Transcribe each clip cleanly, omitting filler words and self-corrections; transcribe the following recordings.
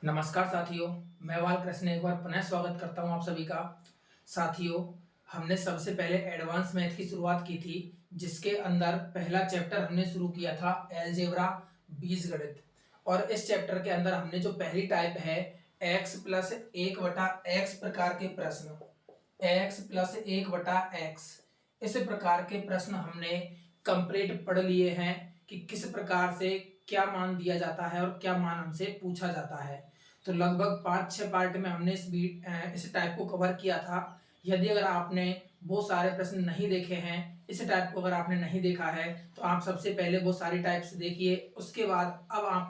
नमस्कार साथियों, मैं बालकृष्ण एक बार पुनः स्वागत करता हूं आप सभी का। साथियों, हमने सबसे पहले एडवांस मैथ की शुरुआत की थी, जिसके अंदर पहला चैप्टर हमने शुरू किया था अलजेब्रा बीजगणित। और इस चैप्टर के अंदर हमने जो पहली टाइप है x प्लस एक बटा एक्स प्रकार के प्रश्न, x प्लस एक बटा एक्स, इस प्रकार के प्रश्न हमने कंप्लीट पढ़ लिए हैं कि किस प्रकार से क्या मान दिया जाता है और क्या मान हमसे पूछा जाता है। तो लगभग 5-6 पार्ट में हमने इस टाइप को कवर किया था। यदि अगर आपने वो सारे प्रश्न नहीं देखे हैं, इस टाइप को अगर आपने नहीं देखा है, तो आप सबसे पहले वो सारी टाइप्स देखिए, उसके बाद अब आप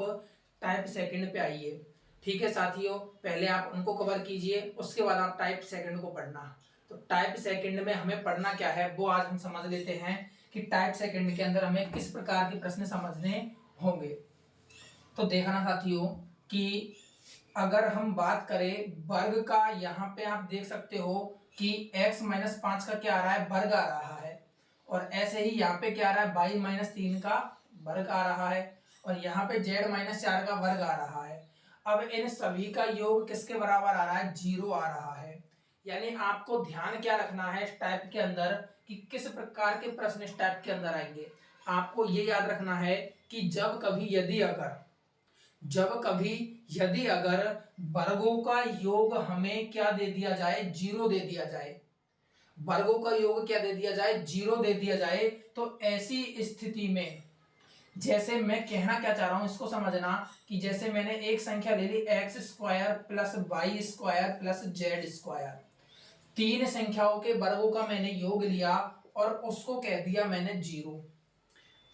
टाइप सेकंड पे आइए। ठीक है साथियों, पहले आप उनको कवर कीजिए, उसके बाद आप टाइप सेकंड को पढ़ना। तो टाइप सेकंड में हमें पढ़ना क्या है वो आज हम समझ लेते हैं कि टाइप सेकंड के अंदर हमें किस प्रकार के प्रश्न समझने होंगे। तो देखना साथियों कि अगर हम बात करें वर्ग का, यहाँ पे आप देख सकते हो कि x माइनस 5 का क्या आ रहा है, वर्ग आ रहा है। और ऐसे ही यहाँ पे क्या आ रहा है, y माइनस 3 का वर्ग आ रहा है। और यहाँ पे z माइनस 4 का वर्ग आ रहा है। अब इन सभी का योग किसके बराबर आ रहा है, 0 आ रहा है। यानी आपको ध्यान क्या रखना है इस टाइप के अंदर कि किस प्रकार के प्रश्न इस टाइप के अंदर आएंगे। आपको ये याद रखना है कि जब कभी यदि अगर वर्गों का योग हमें क्या दे दिया जाए, 0 दे दिया जाए, वर्गों का योग क्या दे दिया जाए, 0 दे दिया जाए, तो ऐसी स्थिति में, जैसे मैं कहना क्या चाह रहा हूं इसको समझना, कि जैसे मैंने एक संख्या ले ली X square plus Y square plus Z square, तीन संख्याओं के वर्गों का मैंने योग लिया और उसको कह दिया मैंने 0।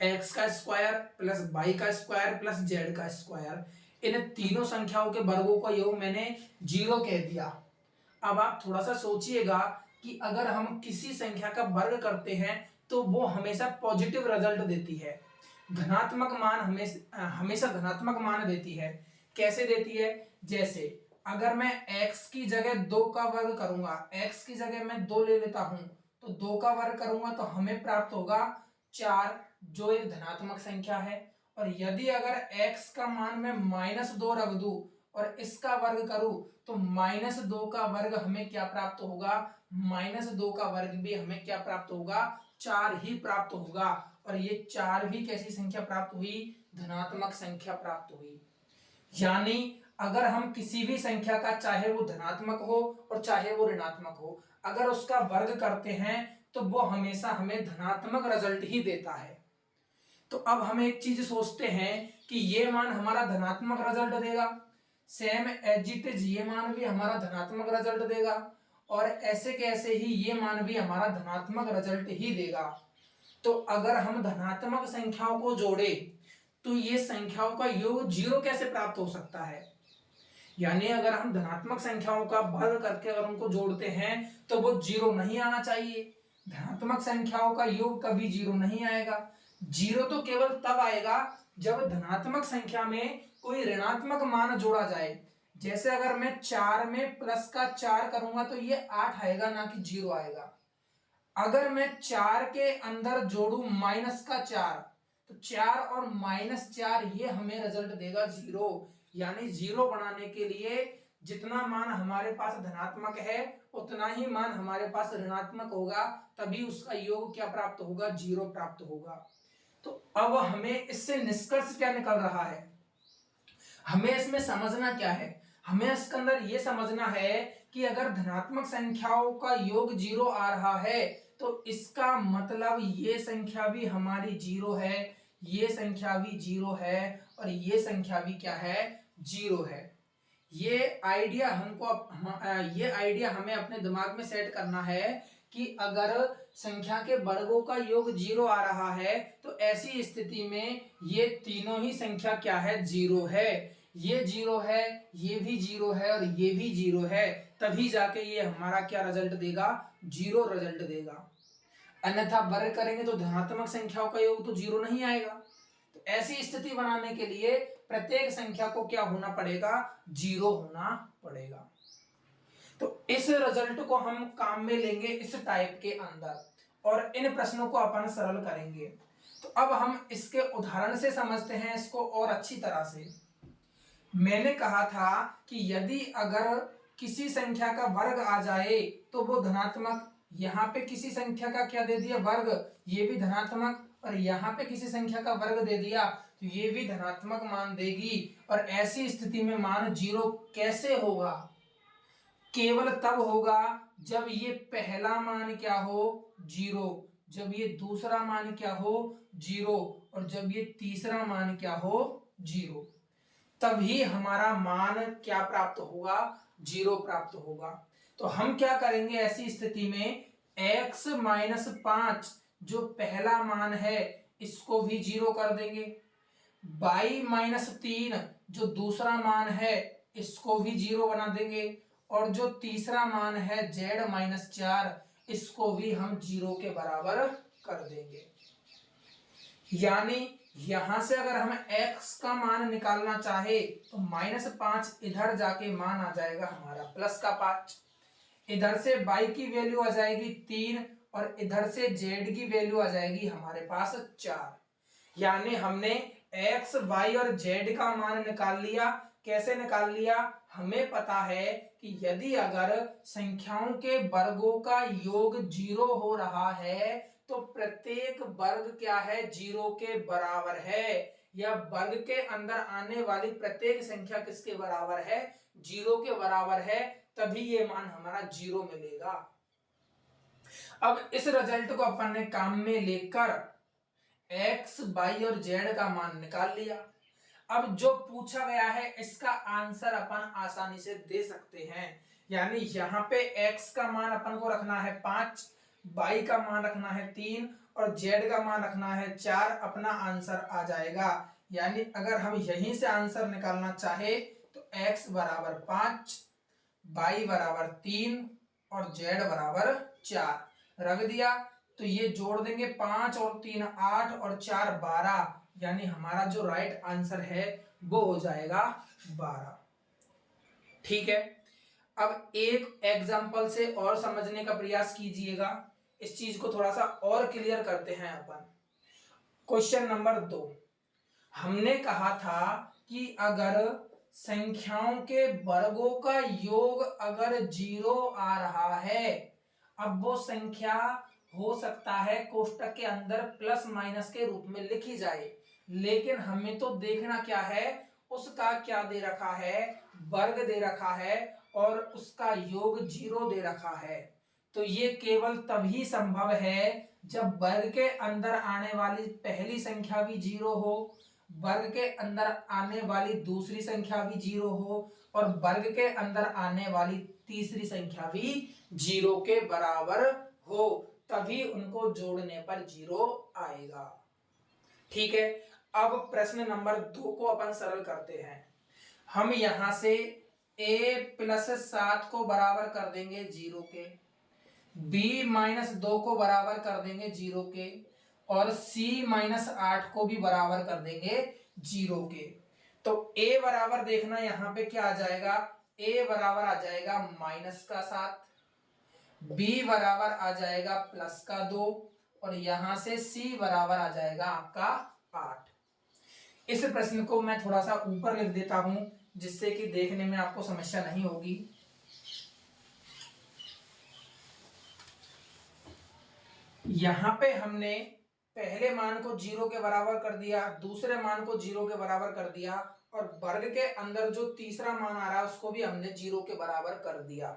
एक्स का स्क्वायर प्लस वाई का स्क्वायर प्लस जेड का स्क्वायर, इन तीनों संख्याओं के वर्गों का योग मैंने 0 कह दिया। अब आप थोड़ा सा सोचिएगा कि अगर हम किसी संख्या का वर्ग करते हैं तो वो हमेशा पॉजिटिव रिजल्ट देती है, धनात्मक मान हमेशा धनात्मक मान देती है। कैसे देती है, जैसे अगर मैं x की जगह 2 का वर्ग करूंगा, x की जगह मैं 2 ले लेता हूं, तो 2 का वर्ग करूंगा तो हमें प्राप्त होगा 4, जो एक धनात्मक संख्या है। और यदि अगर x का मान मैं -2 रख दूं और इसका वर्ग करूं तो -2 का वर्ग हमें क्या प्राप्त होगा, -2 का वर्ग भी हमें क्या प्राप्त होगा, 4 ही प्राप्त होगा। और ये 4 भी कैसी संख्या प्राप्त हुई, धनात्मक संख्या प्राप्त हुई। यानी अगर हम किसी भी संख्या का, चाहे वो धनात्मक हो और चाहे वो ऋणात्मक हो, अगर उसका वर्ग करते हैं तो वो हमेशा हमें धनात्मक रिजल्ट ही देता है। तो अब हम एक चीज सोचते हैं कि ये मान हमारा धनात्मक रिजल्ट देगा, सेम एज इट इज ये मान भी हमारा धनात्मक रिजल्ट देगा, और ऐसे कैसे ही ये मान भी हमारा धनात्मक रिजल्ट ही देगा। तो अगर हम धनात्मक संख्याओं को जोड़े तो ये संख्याओं का योग 0 कैसे प्राप्त हो सकता है। यानी अगर हम धनात्मक संख्याओं का वर्ग करके अगर उनको जोड़ते हैं तो वो 0 नहीं आना चाहिए। धनात्मक संख्याओं का योग कभी 0 नहीं आएगा। 0 तो केवल तब आएगा जब धनात्मक संख्या में कोई ऋणात्मक मान जोड़ा जाए। जैसे अगर मैं 4 में प्लस का 4 करूंगा तो ये 8 आएगा, ना कि 0 आएगा। अगर मैं 4 के अंदर जोड़ू माइनस का 4, तो 4 और -4 ये हमें रिजल्ट देगा 0। यानी 0 बनाने के लिए जितना मान हमारे पास धनात्मक है उतना ही मान हमारे पास ऋणात्मक होगा, तभी उसका योग क्या प्राप्त होगा, 0 प्राप्त होगा। तो अब हमें इससे निष्कर्ष क्या निकल रहा है, हमें इसमें समझना क्या है, हमें इसके अंदर यह समझना है कि अगर धनात्मक संख्याओं का योग 0 आ रहा है तो इसका मतलब ये संख्या भी हमारी 0 है, ये संख्या भी 0 है, और ये संख्या भी क्या है, 0 है। ये आइडिया हमें अपने दिमाग में सेट करना है कि अगर संख्या के वर्गों का योग 0 आ रहा है तो ऐसी स्थिति में ये तीनों ही संख्या क्या है, 0 है। ये 0 है, ये भी 0 है और ये भी 0 है, तभी जाके ये हमारा क्या रिजल्ट देगा, 0 रिजल्ट देगा। अन्यथा वर्ग करेंगे तो धनात्मक संख्याओं का योग तो 0 नहीं आएगा। तो ऐसी स्थिति बनाने के लिए प्रत्येक संख्या को क्या होना पड़ेगा, 0 होना पड़ेगा। तो इस रिजल्ट को हम काम में लेंगे इस टाइप के अंदर, और इन प्रश्नों को अपन सरल करेंगे। तो अब हम इसके उदाहरण से समझते हैं इसको और अच्छी तरह से। मैंने कहा था कि यदि अगर किसी संख्या का वर्ग आ जाए तो वो धनात्मक, यहाँ पे किसी संख्या का क्या दे दिया वर्ग, ये भी धनात्मक, और यहाँ पे किसी संख्या का वर्ग दे दिया तो ये भी धनात्मक मान देगी। और ऐसी स्थिति में मान 0 कैसे होगा, केवल तब होगा जब ये पहला मान क्या हो 0, जब ये दूसरा मान क्या हो 0, और जब ये तीसरा मान क्या हो 0, तभी हमारा मान क्या प्राप्त होगा 0 प्राप्त होगा। तो हम क्या करेंगे ऐसी स्थिति में, x माइनस 5 जो पहला मान है इसको भी 0 कर देंगे, y माइनस 3 जो दूसरा मान है इसको भी 0 बना देंगे, और जो तीसरा मान है z माइनस 4 इसको भी हम 0 के बराबर कर देंगे। यानी यहां से अगर हम x का मान निकालना चाहे तो -5 इधर जाके मान आ जाएगा हमारा प्लस का 5, इधर से y की वैल्यू आ जाएगी 3, और इधर से z की वैल्यू आ जाएगी हमारे पास 4। यानी हमने x, y और z का मान निकाल लिया। कैसे निकाल लिया, हमें पता है कि यदि अगर संख्याओं के वर्गों का योग 0 हो रहा है तो प्रत्येक वर्ग क्या है 0 के बराबर है, या वर्ग के अंदर आने वाली प्रत्येक संख्या किसके बराबर है 0 के बराबर है, तभी ये मान हमारा 0 मिलेगा। अब इस रिजल्ट को अपन ने काम में लेकर x, y और z का मान निकाल लिया। अब जो पूछा गया है इसका आंसर अपन आसानी से दे सकते हैं। यानी यहाँ पे x का मान अपन को रखना है 5, y का मान रखना है 3 और z का मान रखना है 4, अपना आंसर आ जाएगा। यानी अगर हम यहीं से आंसर निकालना चाहे तो x बराबर 5, y बराबर 3 और z बराबर 4 रख दिया, तो ये जोड़ देंगे 5 और 3 8 और 4 12, यानी हमारा जो राइट आंसर है वो हो जाएगा 12। ठीक है, अब एक एग्जांपल से और समझने का प्रयास कीजिएगा, इस चीज को थोड़ा सा और क्लियर करते हैं अपन। क्वेश्चन नंबर 2, हमने कहा था कि अगर संख्याओं के वर्गों का योग अगर 0 आ रहा है, अब वो संख्या हो सकता है कोष्टक के अंदर प्लस माइनस के रूप में लिखी जाए, लेकिन हमें तो देखना क्या है, उसका क्या दे रखा है वर्ग दे रखा है और उसका योग 0 दे रखा है। तो ये केवल तभी संभव है जब वर्ग के अंदर आने वाली पहली संख्या भी 0 हो, वर्ग के अंदर आने वाली दूसरी संख्या भी 0 हो और वर्ग के अंदर आने वाली तीसरी संख्या भी 0 के बराबर हो, तभी उनको जोड़ने पर 0 आएगा। ठीक है, अब प्रश्न नंबर 2 को अपन सरल करते हैं। हम यहां से a प्लस 7 को बराबर कर देंगे 0 के, b माइनस 2 को बराबर कर देंगे 0 के, और c माइनस 8 को भी बराबर कर देंगे 0 के। तो a बराबर देखना यहाँ पे क्या आ जाएगा, a बराबर आ जाएगा माइनस का 7, b बराबर आ जाएगा प्लस का 2, और यहां से c बराबर आ जाएगा आपका 8। इस प्रश्न को मैं थोड़ा सा ऊपर लिख देता हूं जिससे कि देखने में आपको समस्या नहीं होगी। यहां पे हमने पहले मान को 0 के बराबर कर दिया, दूसरे मान को 0 के बराबर कर दिया, और वर्ग के अंदर जो तीसरा मान आ रहा है उसको भी हमने 0 के बराबर कर दिया।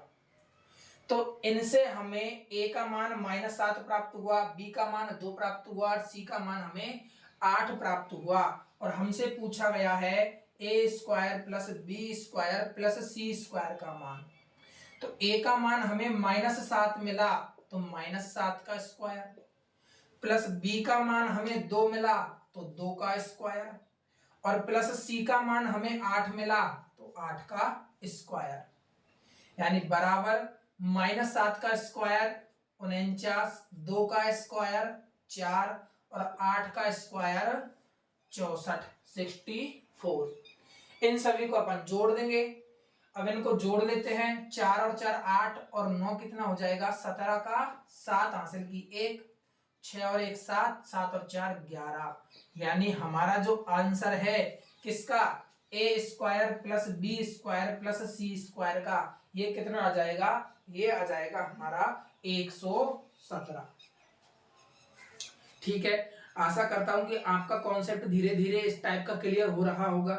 तो इनसे हमें a का मान -7 प्राप्त हुआ, b का मान 2 प्राप्त हुआ और c का मान हमें 8 प्राप्त हुआ। और हमसे पूछा गया है a² plus b² plus c² का मान। तो a का मान हमें -7 मिला तो -7 का स्क्वायर, प्लस b का मान हमें 2 मिला तो 2 का स्क्वायर, और प्लस c का मान हमें 8 मिला तो 8 का स्क्वायर, यानी बराबर -7 का स्क्वायर 49, 2 का स्क्वायर 4 और 8 का स्क्वायर 64, 64। इन सभी को अपन जोड़ देंगे। अब इनको जोड़ लेते हैं, 4 और 4 8 और 9 कितना हो जाएगा 17 का 7 हासिल की 1, 6 और 1 7, 7 और 4 11, यानी हमारा जो आंसर है किसका A square plus B square plus C square का, ये कितना आ जाएगा, ये आ जाएगा हमारा 117। ठीक है, आशा करता हूं कि आपका कॉन्सेप्ट धीरे धीरे इस टाइप का क्लियर हो रहा होगा।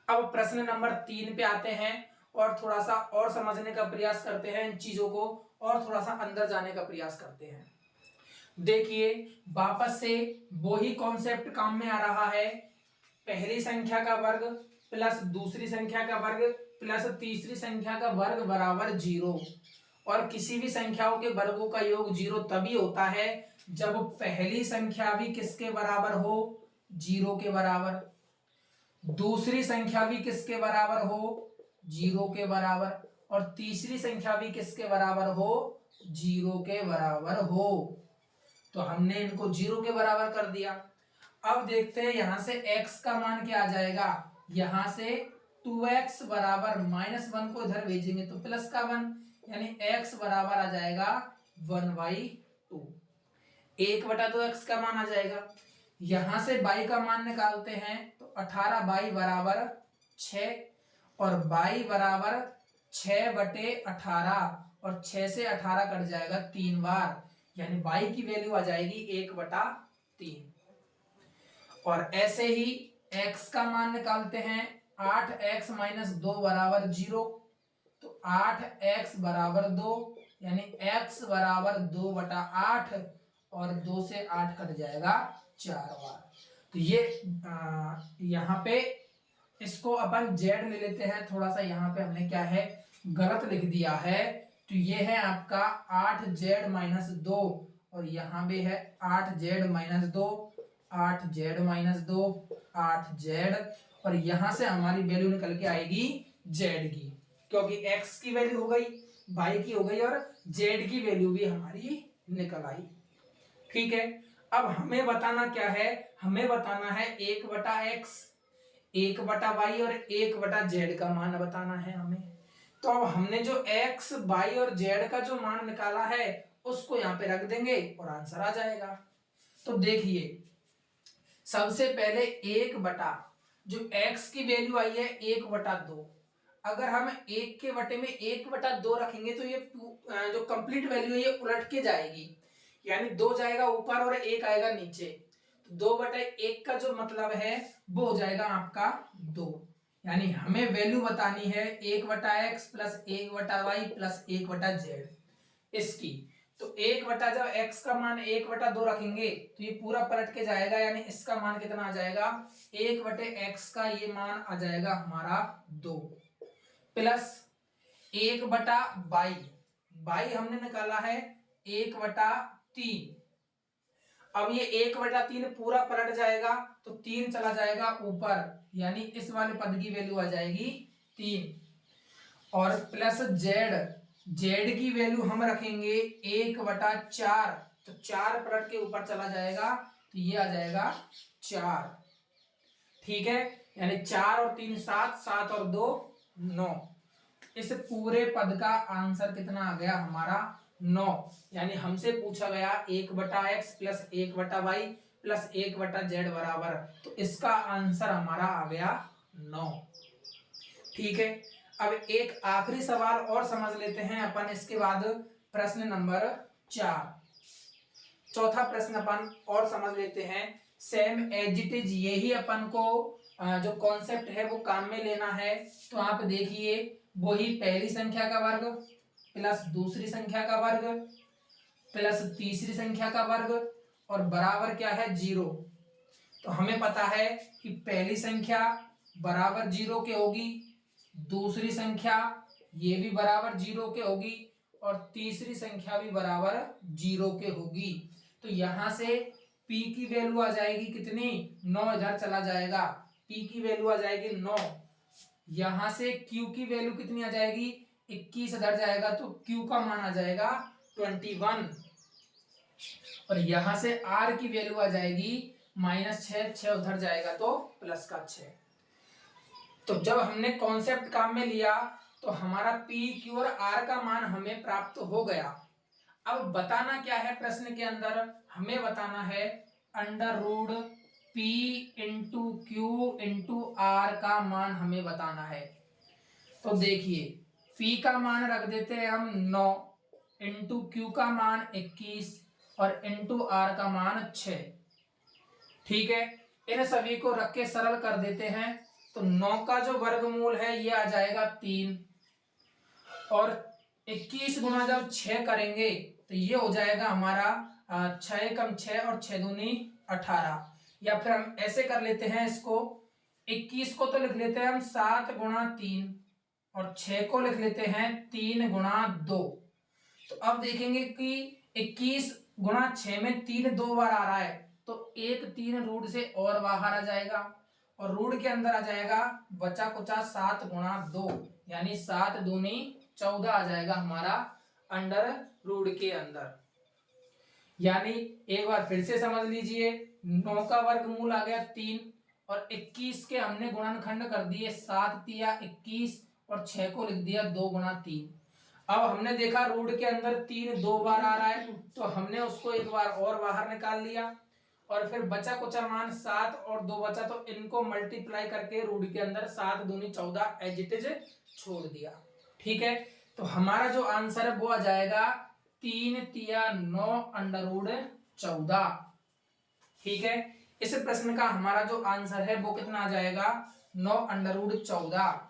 अब प्रश्न नंबर 3 पे आते हैं और थोड़ा सा और समझने का प्रयास करते हैं इन चीजों को, और थोड़ा सा अंदर जाने का प्रयास करते हैं। देखिए वापस से वही कॉन्सेप्ट काम में आ रहा है, पहली संख्या का वर्ग प्लस दूसरी संख्या का वर्ग प्लस तीसरी संख्या का वर्ग बराबर 0। और किसी भी संख्याओं के वर्गों का योग 0 तभी होता है जब पहली संख्या भी किसके बराबर हो, 0 के बराबर, दूसरी संख्या भी किसके बराबर हो, 0 के बराबर, और तीसरी संख्या भी किसके बराबर हो, 0 के बराबर हो। तो हमने इनको 0 के बराबर कर दिया। अब देखते हैं यहां से x का मान क्या आ जाएगा, यहां से 2x बराबर -1 को इधर भेजेंगे तो प्लस का 1, यानी x बराबर आ जाएगा 1/2, 1/2 x का मान आ जाएगा। यहां से y का मान निकालते हैं तो 18y बराबर 6, और y बराबर 6/18, और 6 से 18 कट जाएगा 3 बार, यानी y की वैल्यू आ जाएगी 1/3। और ऐसे ही x का मान निकालते हैं, 8x - 2 बराबर 0, तो 8x बराबर 2, यानी x बराबर 2/8, और 2 से 8 कट जाएगा 4 बार। तो ये यहाँ पे इसको अपन z ले लेते हैं, थोड़ा सा यहाँ पे हमने क्या है गलत लिख दिया है। तो ये है आपका 8z - 2, और यहाँ पे है 8z - 2, 8z - 8z, और यहां से हमारी वैल्यू निकल के आएगी z की, क्योंकि x की वैल्यू हो गई, y की हो गई, और z की वैल्यू भी हमारी निकल आई। ठीक है, अब हमें बताना क्या है, हमें बताना है 1/x, 1/y और 1/z का मान बताना है हमें। तो अब हमने जो x, y और z का जो मान निकाला है उसको यहाँ पे रख देंगे और आंसर आ जाएगा। तो देखिए सबसे पहले 1 जो x की वैल्यू आई है 1/2, अगर हम 1 के बटे में 1/2 रखेंगे तो ये जो कंप्लीट वैल्यू है ये उलट के जाएगी, यानी 2 जाएगा ऊपर और 1 आएगा नीचे। तो 2/1 का जो मतलब है वो हो जाएगा आपका 2, यानी हमें वैल्यू बतानी है 1/x plus 1/y plus 1/z इसकी। तो 1 जब x का मान 1/2 रखेंगे तो ये पूरा पलट के जाएगा, यानी इसका मान कितना आ जाएगा, 1/x का ये मान आ जाएगा हमारा 2, प्लस 1/y, y हमने निकाला है 1/3। अब ये 1/3 पूरा पलट जाएगा तो 3 चला जाएगा ऊपर, यानी इस वाले पद की वैल्यू आ जाएगी 3, और प्लस z की वैल्यू हम रखेंगे 1/4, तो 4 पलट के ऊपर चला जाएगा तो ये आ जाएगा 4। ठीक है, यानी 4 और 3 7, 7 और 2 9। इस पूरे पद का आंसर कितना आ गया हमारा 9, यानी हमसे पूछा गया 1/x plus 1/y plus 1/z बराबर, तो इसका आंसर हमारा आ गया 9। ठीक है, अब एक आखिरी सवाल और समझ लेते हैं अपन, इसके बाद प्रश्न नंबर 4, चौथा प्रश्न अपन और समझ लेते हैं। सेम एज इट इज यही अपन को जो कॉन्सेप्ट है वो काम में लेना है। तो आप देखिए वही पहली संख्या का वर्ग प्लस दूसरी संख्या का वर्ग प्लस तीसरी संख्या का वर्ग और बराबर क्या है 0। तो हमें पता है कि पहली संख्या बराबर 0 के होगी, दूसरी संख्या ये भी बराबर 0 के होगी, और तीसरी संख्या भी बराबर 0 के होगी। तो यहां से p की वैल्यू आ जाएगी कितनी, 9 इधर चला जाएगा, p की वैल्यू आ जाएगी 9। यहां से q की वैल्यू कितनी आ जाएगी, 21 इधर जाएगा तो q का मान आ जाएगा 21, और यहां से r की वैल्यू आ जाएगी -6, 6 उधर जाएगा तो प्लस का 6। तो जब हमने कॉन्सेप्ट काम में लिया तो हमारा p, q और r का मान हमें प्राप्त हो गया। अब बताना क्या है प्रश्न के अंदर, हमें बताना है under root P into Q into R का मान हमें बताना है। तो देखिए P का मान रख देते हैं हम 9, इंटू क्यू का मान 21 और इंटू आर का मान 6। ठीक है, इन सभी को रख के सरल कर देते हैं। तो 9 का जो वर्गमूल है ये आ जाएगा 3 और 21 गुना जब 6 करेंगे तो ये हो जाएगा हमारा 6 कम 6 और 6 दूनी 18। या फिर हम ऐसे कर लेते हैं इसको, 21 को तो लिख लेते हैं हम 7 गुणा 3 और 6 को लिख लेते हैं 3 गुणा 2। तो अब देखेंगे कि 21 गुणा 6 में 3 2 बार आ रहा है, तो एक 3 रूट से और बाहर आ जाएगा और रूट के अंदर आ जाएगा बचा कुचा 7 गुणा 2, यानी 7 दूनी 14 आ जाएगा हमारा अंडर रूट के अंदर। यानी एक बार फिर से समझ लीजिए, 9 का वर्गमूल आ गया 3 और 21 के हमने गुणनखंड कर दिए 7 तिया 21 और 6 को लिख दिया 2 गुणा 3। अब हमने देखा रूट के अंदर 3 2 बार आ रहा है, तो हमने उसको एक बार और बाहर निकाल लिया और फिर बचा कुचा मान 7 और 2 बचा, तो इनको मल्टीप्लाई करके रूट के अंदर 7 दूनी 14 एज इट इज छोड़ दिया। ठीक है, तो हमारा जो आंसर है वो आ जाएगा 3 तिया 9 अंडर रूट 14। ठीक है, इस प्रश्न का हमारा जो आंसर है वो कितना आ जाएगा 9 अंडर रूट 14।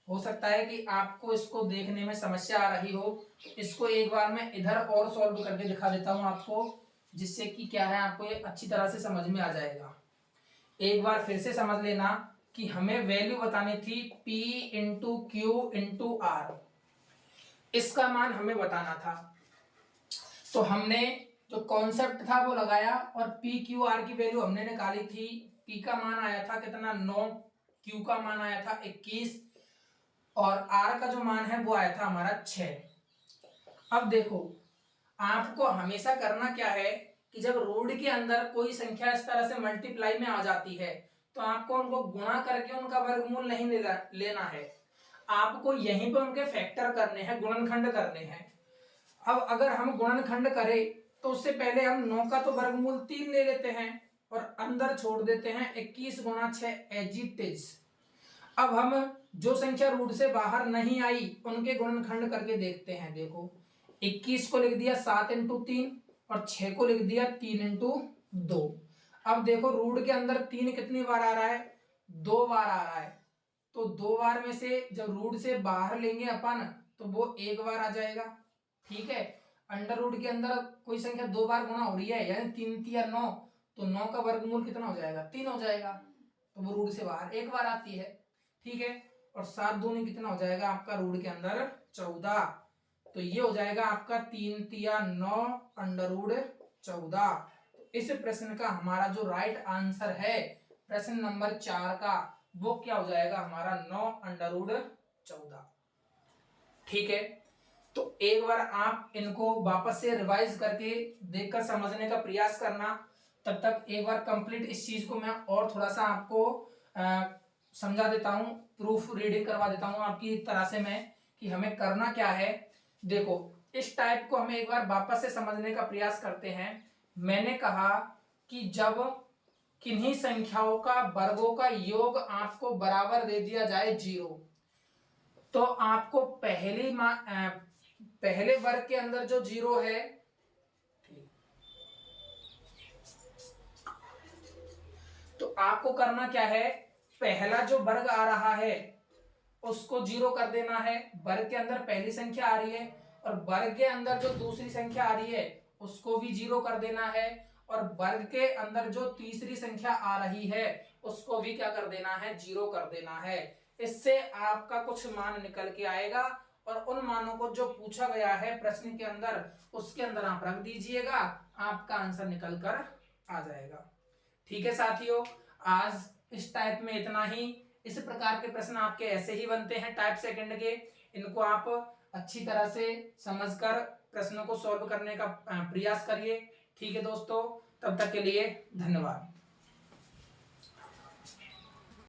हो सकता है कि आपको इसको देखने में समस्या आ रही हो, इसको एक बार मैं इधर और सॉल्व करके दिखा देता हूं आपको, जिससे कि क्या है आपको ये अच्छी तरह से समझ में आ जाएगा। एक बार फिर से समझ लेना कि हमें वैल्यू बतानी थी P into Q into R, इसका मान हमें बताना था। तो हमने जो कॉन्सेप्ट था वो लगाया और पी क्यू आर की वैल्यू हमने निकाली थी। P का मान आया था कितना 9, Q का मान आया था 21 और R का जो मान है वो आया था हमारा 6। अब देखो आपको हमेशा करना क्या है कि जब रूट के अंदर कोई संख्या इस तरह से मल्टीप्लाई में आ जाती है तो आपको उनको गुणा करके उनका वर्गमूल नहीं लेना है, आपको यहीं पे उनके फैक्टर करने हैं, गुणनखंड करने हैं। अब अगर हम गुणनखंड करें तो उससे पहले हम 9 का तो वर्गमूल 3 ले लेते हैं और अंदर छोड़ देते हैं 21 गुणा 6 एज इट इज। अब हम जो संख्या रूट से बाहर नहीं आई उनके गुणनखंड करके देखते हैं। देखो 21 को लिख दिया 7 इंटू 3 और 6 को लिख दिया 3 इंटू 2। अब देखो रूट के अंदर 3 कितनी बार आ रहा है 2 बार आ रहा है, तो 2 बार में से जब रूट से बाहर लेंगे अपन तो वो 1 बार आ जाएगा। ठीक है, अंडर रूट के अंदर कोई संख्या 2 बार गुणा हो रही है यानी 3 तिया 9, तो 9 का वर्गमूल कितना हो जाएगा 3 हो जाएगा, तो वो रूट से बाहर 1 बार आती है। ठीक है, और 7 दूनी कितना हो जाएगा आपका रूट के अंदर 14, तो ये हो जाएगा आपका 3 तिया 9 अंडर रूट 14। तो इस प्रश्न का हमारा जो राइट आंसर है प्रश्न नंबर 4 का वो क्या हो जाएगा हमारा 9 अंडर रूट 14। ठीक है, तो एक बार आप इनको वापस से रिवाइज करके देखकर समझने का प्रयास करना। तब तक एक बार कंप्लीट इस चीज को मैं और थोड़ा सा आपको समझा देता हूं, प्रूफ रीडिंग करवा देता हूं आपकी तरह से मैं कि हमें करना क्या है। देखो इस टाइप को हमें एक बार वापस से समझने का प्रयास करते हैं। मैंने कहा कि जब किन्हीं संख्याओं का वर्गों का योग आपको बराबर दे दिया जाए 0, तो आपको पहले वर्ग के अंदर जो 0 है, तो आपको करना क्या है, पहला जो वर्ग आ रहा है उसको 0 कर देना है। वर्ग के अंदर पहली संख्या आ रही है और वर्ग के अंदर जो दूसरी संख्या आ रही है उसको भी 0 कर देना है और वर्ग के अंदर जो तीसरी संख्या आ रही है उसको भी क्या कर देना है 0 कर देना है। इससे आपका कुछ मान निकल के आएगा और उन मानों को जो पूछा गया है प्रश्न के अंदर उसके अंदर आप रख दीजिएगा, आपका आंसर निकल कर आ जाएगा। ठीक है साथियों, आज इस टाइप में इतना ही। इस प्रकार के प्रश्न आपके ऐसे ही बनते हैं टाइप सेकंड के, इनको आप अच्छी तरह से समझकर प्रश्नों को सॉल्व करने का प्रयास करिए। ठीक है दोस्तों, तब तक के लिए धन्यवाद।